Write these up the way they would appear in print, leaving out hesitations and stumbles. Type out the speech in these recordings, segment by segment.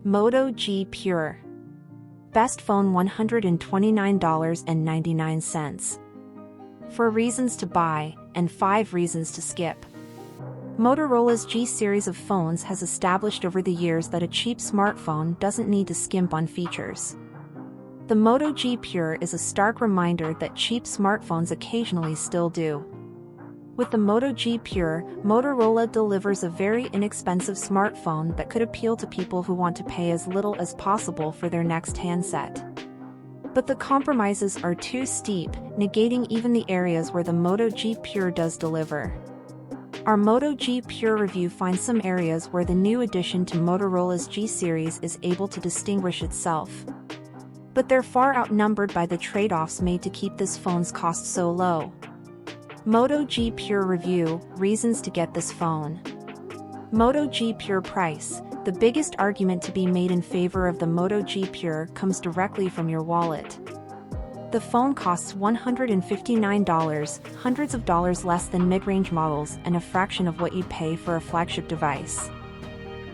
Moto G Pure. Best phone $129.99. 4 reasons to buy, and 5 reasons to skip. Motorola's G series of phones has established over the years that a cheap smartphone doesn't need to skimp on features. The Moto G Pure is a stark reminder that cheap smartphones occasionally still do. With the Moto G Pure, Motorola delivers a very inexpensive smartphone that could appeal to people who want to pay as little as possible for their next handset. But the compromises are too steep, negating even the areas where the Moto G Pure does deliver. Our Moto G Pure review finds some areas where the new addition to Motorola's G series is able to distinguish itself. But they're far outnumbered by the trade-offs made to keep this phone's cost so low. Moto G Pure review, reasons to get this phone. Moto G Pure price. The biggest argument to be made in favor of the Moto G Pure comes directly from your wallet. The phone costs $159, hundreds of dollars less than mid-range models and a fraction of what you'd pay for a flagship device.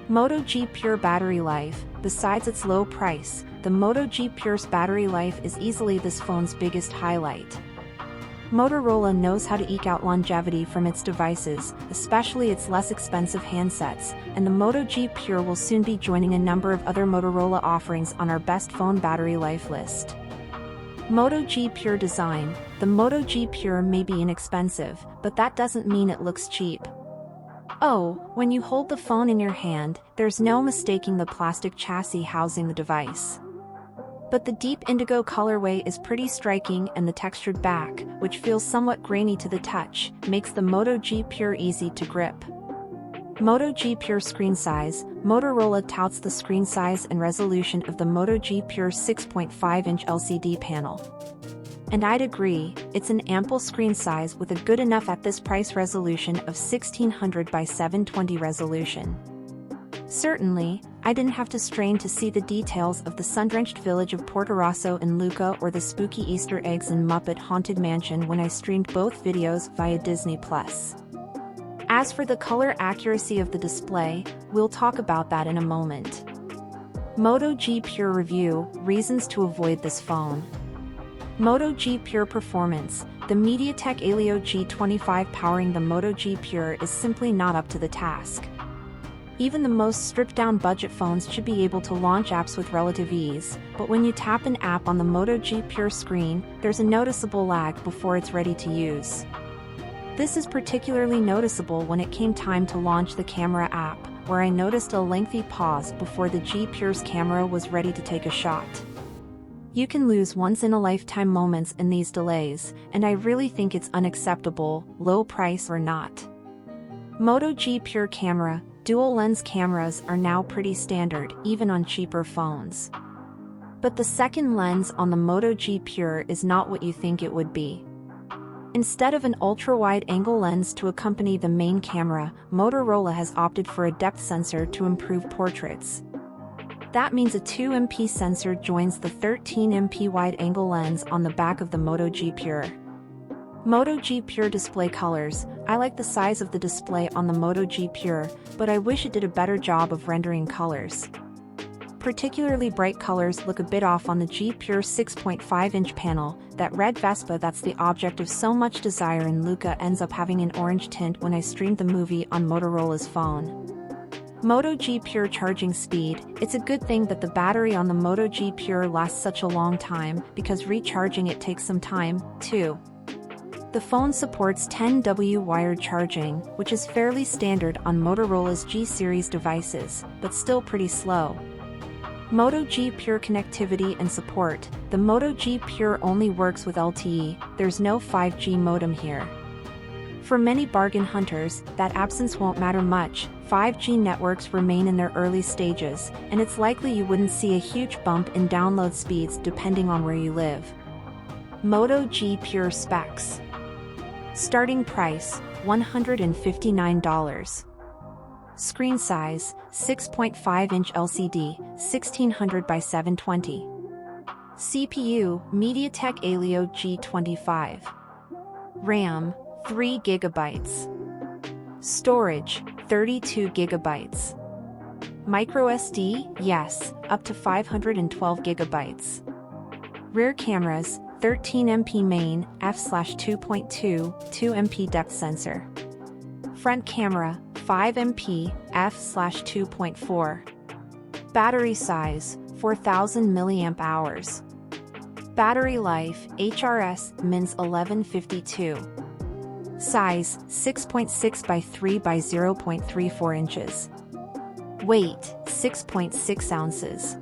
Moto G Pure battery life. Besides its low price, the Moto G Pure's battery life is easily this phone's biggest highlight. Motorola knows how to eke out longevity from its devices, especially its less expensive handsets, and the Moto G Pure will soon be joining a number of other Motorola offerings on our best phone battery life list. Moto G Pure design. The Moto G Pure may be inexpensive, but that doesn't mean it looks cheap. Oh, when you hold the phone in your hand, there's no mistaking the plastic chassis housing the device. But the deep indigo colorway is pretty striking, and the textured back, which feels somewhat grainy to the touch, makes the Moto G Pure easy to grip. Moto G Pure screen size. Motorola touts the screen size and resolution of the Moto G Pure 6.5-inch LCD panel. And I'd agree, it's an ample screen size with a good enough at this price resolution of 1600 by 720 resolution. Certainly, I didn't have to strain to see the details of the sun-drenched village of Portorosso in Lucca or the spooky Easter eggs in Muppet Haunted Mansion when I streamed both videos via Disney+. As for the color accuracy of the display, we'll talk about that in a moment. Moto G Pure review, reasons to avoid this phone. Moto G Pure performance. The MediaTek Helio G25 powering the Moto G Pure is simply not up to the task. Even the most stripped-down budget phones should be able to launch apps with relative ease, but when you tap an app on the Moto G Pure screen, there's a noticeable lag before it's ready to use. This is particularly noticeable when it came time to launch the camera app, where I noticed a lengthy pause before the G Pure's camera was ready to take a shot. You can lose once-in-a-lifetime moments in these delays, and I really think it's unacceptable, low price or not. Moto G Pure camera. Dual-lens cameras are now pretty standard, even on cheaper phones. But the second lens on the Moto G Pure is not what you think it would be. Instead of an ultra-wide-angle lens to accompany the main camera, Motorola has opted for a depth sensor to improve portraits. That means a 2MP sensor joins the 13MP wide-angle lens on the back of the Moto G Pure. Moto G Pure display colors. I like the size of the display on the Moto G Pure, but I wish it did a better job of rendering colors. Particularly bright colors look a bit off on the G Pure 6.5-inch panel. That red Vespa that's the object of so much desire in Lucca ends up having an orange tint when I streamed the movie on Motorola's phone. Moto G Pure charging speed. It's a good thing that the battery on the Moto G Pure lasts such a long time, because recharging it takes some time, too. The phone supports 10W wired charging, which is fairly standard on Motorola's G series devices, but still pretty slow. Moto G Pure connectivity and support. The Moto G Pure only works with LTE, there's no 5G modem here. For many bargain hunters, that absence won't matter much. 5G networks remain in their early stages, and it's likely you wouldn't see a huge bump in download speeds depending on where you live. Moto G Pure specs. Starting price, $159. Screen size, 6.5-inch LCD, 1600 by 720. CPU, MediaTek Helio G25. RAM, 3 GB. Storage, 32 GB. MicroSD, yes, up to 512 gigabytes. Rear cameras, 13MP main, f/2.2, 2MP depth sensor. Front camera, 5MP, f/2.4. Battery size, 4000 mAh. Battery life, HRS, mins 1152. Size, 6.6 by 3 by 0.34 inches. Weight, 6.6 ounces.